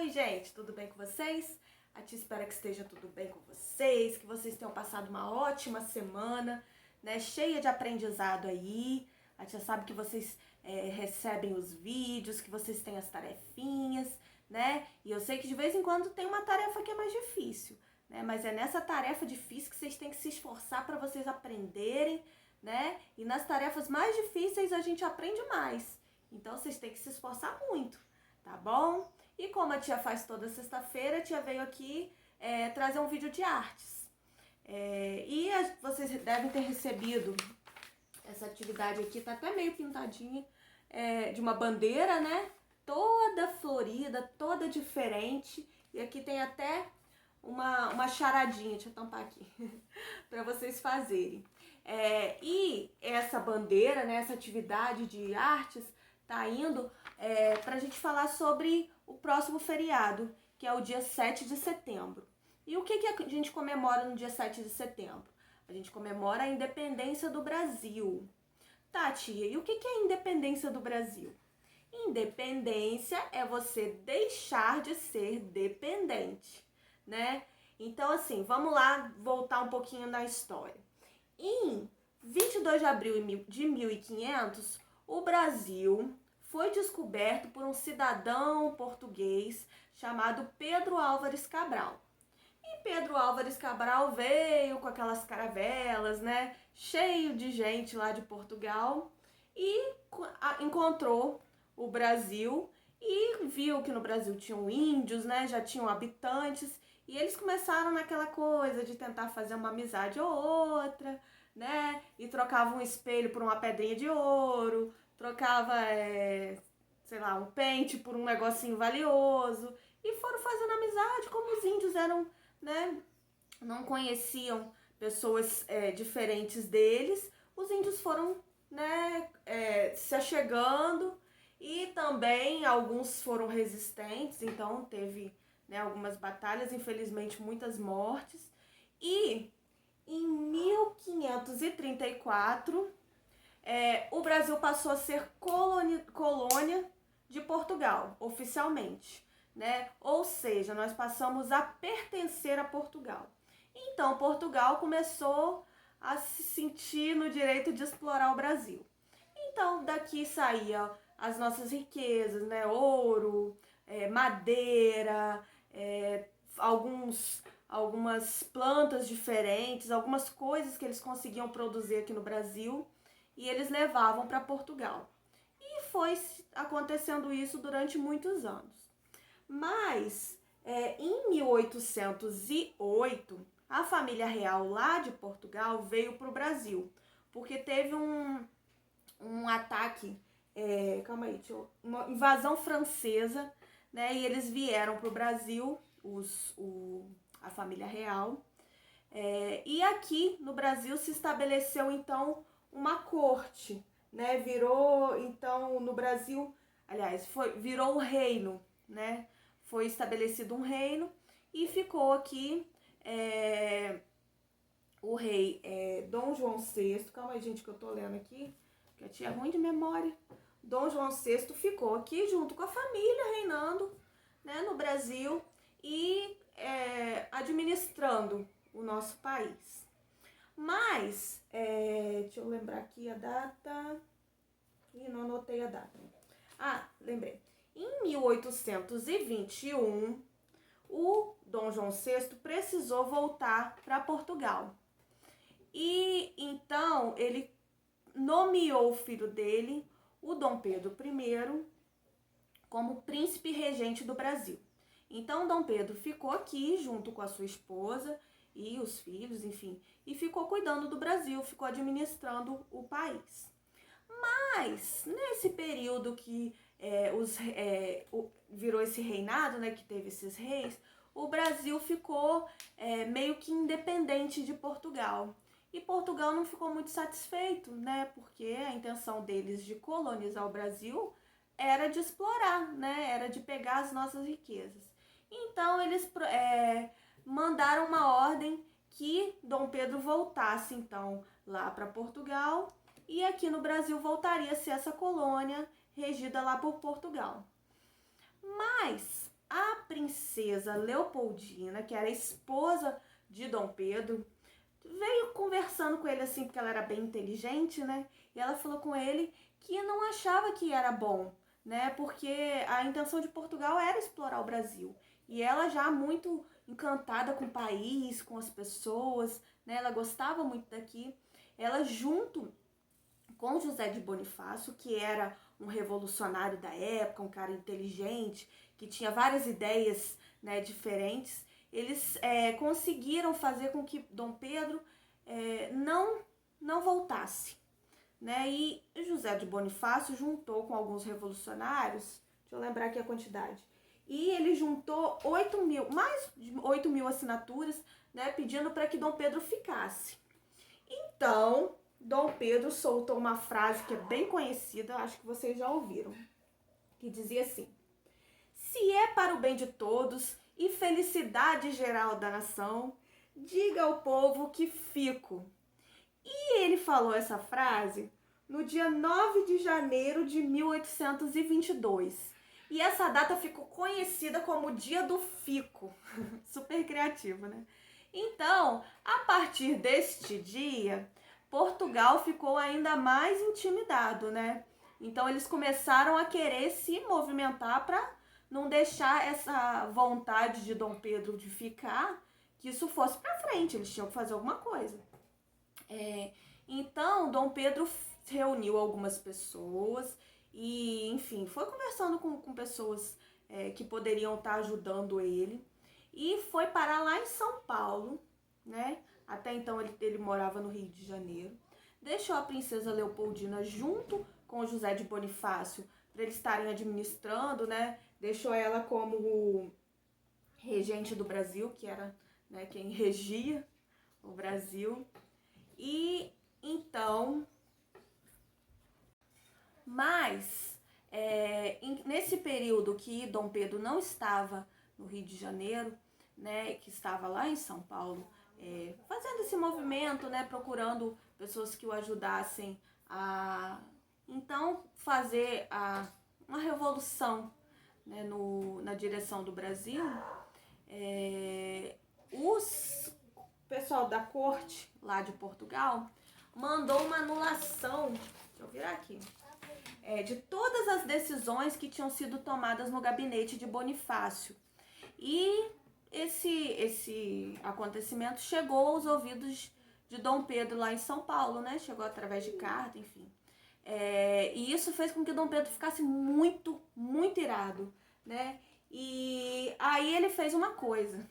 Oi, gente, tudo bem com vocês? A tia espera que esteja tudo bem com vocês, que vocês tenham passado uma ótima semana, né? Cheia de aprendizado aí. A tia sabe que vocês recebem os vídeos, que vocês têm as tarefinhas, né? E eu sei que de vez em quando tem uma tarefa que é mais difícil, né? Mas é nessa tarefa difícil que vocês têm que se esforçar para vocês aprenderem, né? E nas tarefas mais difíceis a gente aprende mais. Então vocês têm que se esforçar muito, tá bom? E como a tia faz toda sexta-feira, a tia veio aqui trazer um vídeo de artes. Vocês devem ter recebido essa atividade aqui, tá até meio pintadinha, de uma bandeira, né? Toda florida, toda diferente. E aqui tem até uma charadinha, deixa eu tampar aqui, para vocês fazerem. E essa bandeira, né, essa atividade de artes, tá indo para a gente falar sobre o próximo feriado, que é o dia 7 de setembro. E o que a gente comemora no dia 7 de setembro? A gente comemora a independência do Brasil. Tá, tia, e o que é a independência do Brasil? Independência é você deixar de ser dependente, né? Então, assim, vamos lá voltar um pouquinho na história. Em 22 de abril de 1500, o Brasil foi descoberto por um cidadão português chamado Pedro Álvares Cabral. E Pedro Álvares Cabral veio com aquelas caravelas, né, cheio de gente lá de Portugal e encontrou o Brasil e viu que no Brasil tinham índios, né, já tinham habitantes, e eles começaram naquela coisa de tentar fazer uma amizade ou outra, né, e trocavam um espelho por uma pedrinha de ouro, trocava, sei lá, um pente por um negocinho valioso, e foram fazendo amizade. Como os índios eram, né, não conheciam pessoas diferentes deles, os índios foram, né, se achegando, e também alguns foram resistentes, então teve, né, algumas batalhas, infelizmente muitas mortes. E em 1534, o Brasil passou a ser colônia de Portugal, oficialmente, né? Ou seja, nós passamos a pertencer a Portugal. Então, Portugal começou a se sentir no direito de explorar o Brasil. Então, daqui saía as nossas riquezas, né? Ouro, madeira, algumas plantas diferentes, algumas coisas que eles conseguiam produzir aqui no Brasil, e eles levavam para Portugal. E foi acontecendo isso durante muitos anos. Mas, em 1808, a família real lá de Portugal veio para o Brasil, porque teve um ataque, uma invasão francesa, né? E eles vieram para o Brasil, a família real. E aqui no Brasil se estabeleceu então uma corte, né? Virou então no Brasil, aliás, virou um reino, né? Foi estabelecido um reino e ficou aqui o rei Dom João VI. Calma aí, gente, que eu tô lendo aqui, que a tia é ruim de memória. Dom João VI ficou aqui junto com a família, reinando, né, no Brasil e administrando o nosso país. Mas, deixa eu lembrar aqui a data. Ih, não anotei a data. Ah, lembrei. Em 1821, o Dom João VI precisou voltar para Portugal. E então ele nomeou o filho dele, o Dom Pedro I, como príncipe regente do Brasil. Então Dom Pedro ficou aqui junto com a sua esposa e os filhos, enfim, e ficou cuidando do Brasil, ficou administrando o país. Mas nesse período que virou esse reinado, né, que teve esses reis, o Brasil ficou meio que independente de Portugal. E Portugal não ficou muito satisfeito, né, porque a intenção deles de colonizar o Brasil era de explorar, né, era de pegar as nossas riquezas. Então eles mandaram uma ordem que Dom Pedro voltasse então lá para Portugal, e aqui no Brasil voltaria a ser essa colônia regida lá por Portugal. Mas, a princesa Leopoldina, que era esposa de Dom Pedro, veio conversando com ele assim, porque ela era bem inteligente, né? E ela falou com ele que não achava que era bom, né? Porque a intenção de Portugal era explorar o Brasil. E ela já muito encantada com o país, com as pessoas, né? Ela gostava muito daqui. Ela junto com José de Bonifácio, que era um revolucionário da época, um cara inteligente, que tinha várias ideias, né, diferentes, eles conseguiram fazer com que Dom Pedro não voltasse, né? E José de Bonifácio juntou com alguns revolucionários, deixa eu lembrar aqui a quantidade, e ele juntou 8.000, mais de 8.000 assinaturas, né, pedindo para que Dom Pedro ficasse. Então, Dom Pedro soltou uma frase que é bem conhecida, acho que vocês já ouviram, que dizia assim: se é para o bem de todos e felicidade geral da nação, diga ao povo que fico. E ele falou essa frase no dia 9 de janeiro de 1822. E essa data ficou conhecida como o Dia do Fico. Super criativo, né? Então, a partir deste dia, Portugal ficou ainda mais intimidado, né? Então, eles começaram a querer se movimentar para não deixar essa vontade de Dom Pedro de ficar, que isso fosse para frente, eles tinham que fazer alguma coisa. Então, Dom Pedro reuniu algumas pessoas e, enfim, foi conversando com pessoas que poderiam estar ajudando ele e foi parar lá em São Paulo, né? Até então ele morava no Rio de Janeiro. Deixou a princesa Leopoldina junto com José de Bonifácio para eles estarem administrando, né? Deixou ela como regente do Brasil, que era, né, quem regia o Brasil. E então, mas nesse período que Dom Pedro não estava no Rio de Janeiro, né, que estava lá em São Paulo, fazendo esse movimento, né, procurando pessoas que o ajudassem a então fazer uma revolução, né, na direção do Brasil, os pessoal da corte lá de Portugal mandou uma anulação, deixa eu virar aqui, de todas as decisões que tinham sido tomadas no gabinete de Bonifácio. E esse acontecimento chegou aos ouvidos de Dom Pedro lá em São Paulo, né? Chegou através de carta, enfim. E isso fez com que Dom Pedro ficasse muito, muito irado, né? E aí ele fez uma coisa.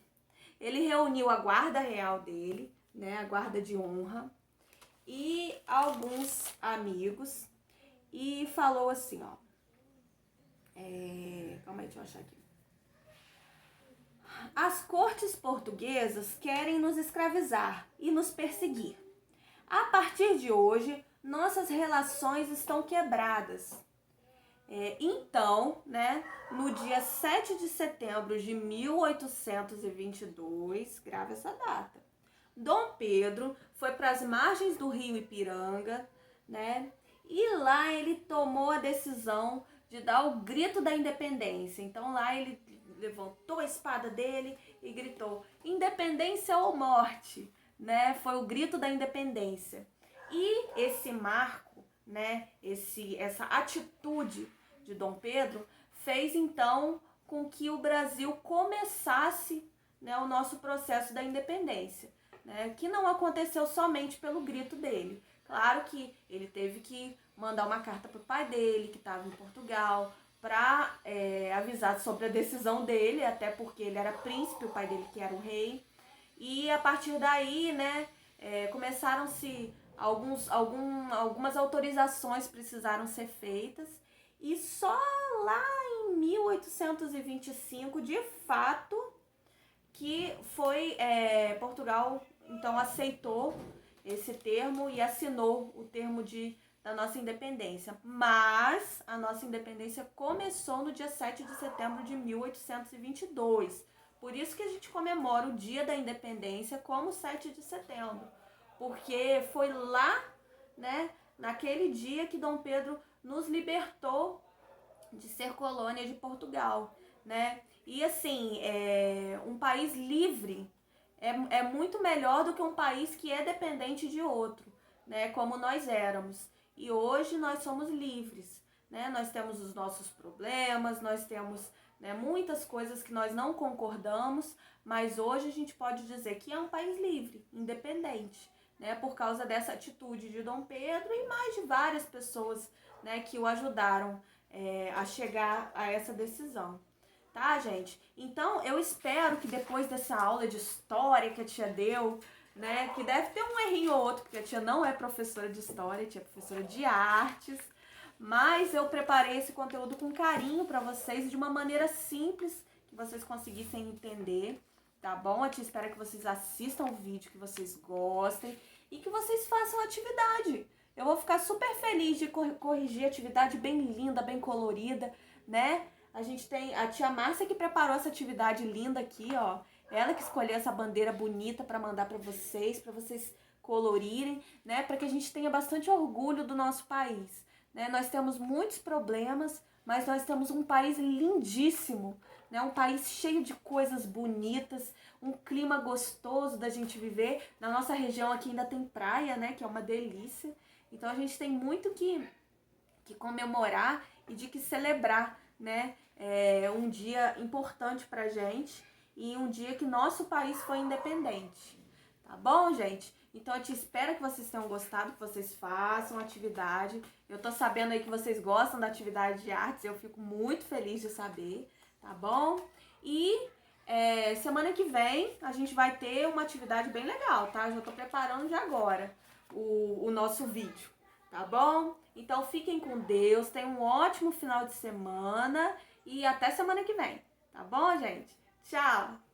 Ele reuniu a guarda real dele, né? A guarda de honra e alguns amigos e falou assim, ó. Calma aí, deixa eu achar aqui. As cortes portuguesas querem nos escravizar e nos perseguir. A partir de hoje, nossas relações estão quebradas. Então, né, no dia 7 de setembro de 1822, grave essa data, Dom Pedro foi para as margens do rio Ipiranga, né, e lá ele tomou a decisão de dar o grito da independência. Então lá ele levantou a espada dele e gritou: independência ou morte, né? Foi o grito da independência. E esse marco, né, essa atitude de Dom Pedro fez então com que o Brasil começasse, né, o nosso processo da independência, né, que não aconteceu somente pelo grito dele. Claro que ele teve que mandar uma carta para o pai dele, que estava em Portugal, para avisar sobre a decisão dele, até porque ele era príncipe, o pai dele que era o rei. E a partir daí, né, começaram-se algumas autorizações precisaram ser feitas. E só lá em 1825, de fato, que foi Portugal, então, aceitou esse termo e assinou o termo da nossa independência. Mas a nossa independência começou no dia 7 de setembro de 1822. Por isso que a gente comemora o Dia da Independência como 7 de setembro. Porque foi lá, né, naquele dia que Dom Pedro nos libertou de ser colônia de Portugal, né? E assim, um país livre é muito melhor do que um país que é dependente de outro, né? Como nós éramos. E hoje nós somos livres, né? Nós temos os nossos problemas, nós temos, né, muitas coisas que nós não concordamos, mas hoje a gente pode dizer que é um país livre, independente, né? Por causa dessa atitude de Dom Pedro e mais de várias pessoas, né, que o ajudaram a chegar a essa decisão. Tá, gente? Então, eu espero que depois dessa aula de história que a tia deu, né, que deve ter um errinho ou outro, porque a tia não é professora de história, a tia é professora de artes, mas eu preparei esse conteúdo com carinho para vocês, de uma maneira simples, que vocês conseguissem entender, tá bom? A tia espera que vocês assistam o vídeo, que vocês gostem e que vocês façam atividade. Eu vou ficar super feliz de corrigir atividade bem linda, bem colorida, né? A gente tem a tia Márcia que preparou essa atividade linda aqui, ó. Ela que escolheu essa bandeira bonita para mandar para vocês colorirem, né? Para que a gente tenha bastante orgulho do nosso país, né? Nós temos muitos problemas, mas nós temos um país lindíssimo, né? Um país cheio de coisas bonitas, um clima gostoso da gente viver. Na nossa região aqui ainda tem praia, né? Que é uma delícia. Então a gente tem muito que comemorar e de que celebrar, né? Um dia importante pra gente e um dia que nosso país foi independente. Tá bom, gente? Então eu te espero que vocês tenham gostado, que vocês façam atividade. Eu tô sabendo aí que vocês gostam da atividade de artes, eu fico muito feliz de saber, tá bom? E semana que vem a gente vai ter uma atividade bem legal, tá? Eu já tô preparando de agora o nosso vídeo, tá bom? Então fiquem com Deus, tenham um ótimo final de semana e até semana que vem, tá bom, gente? Tchau!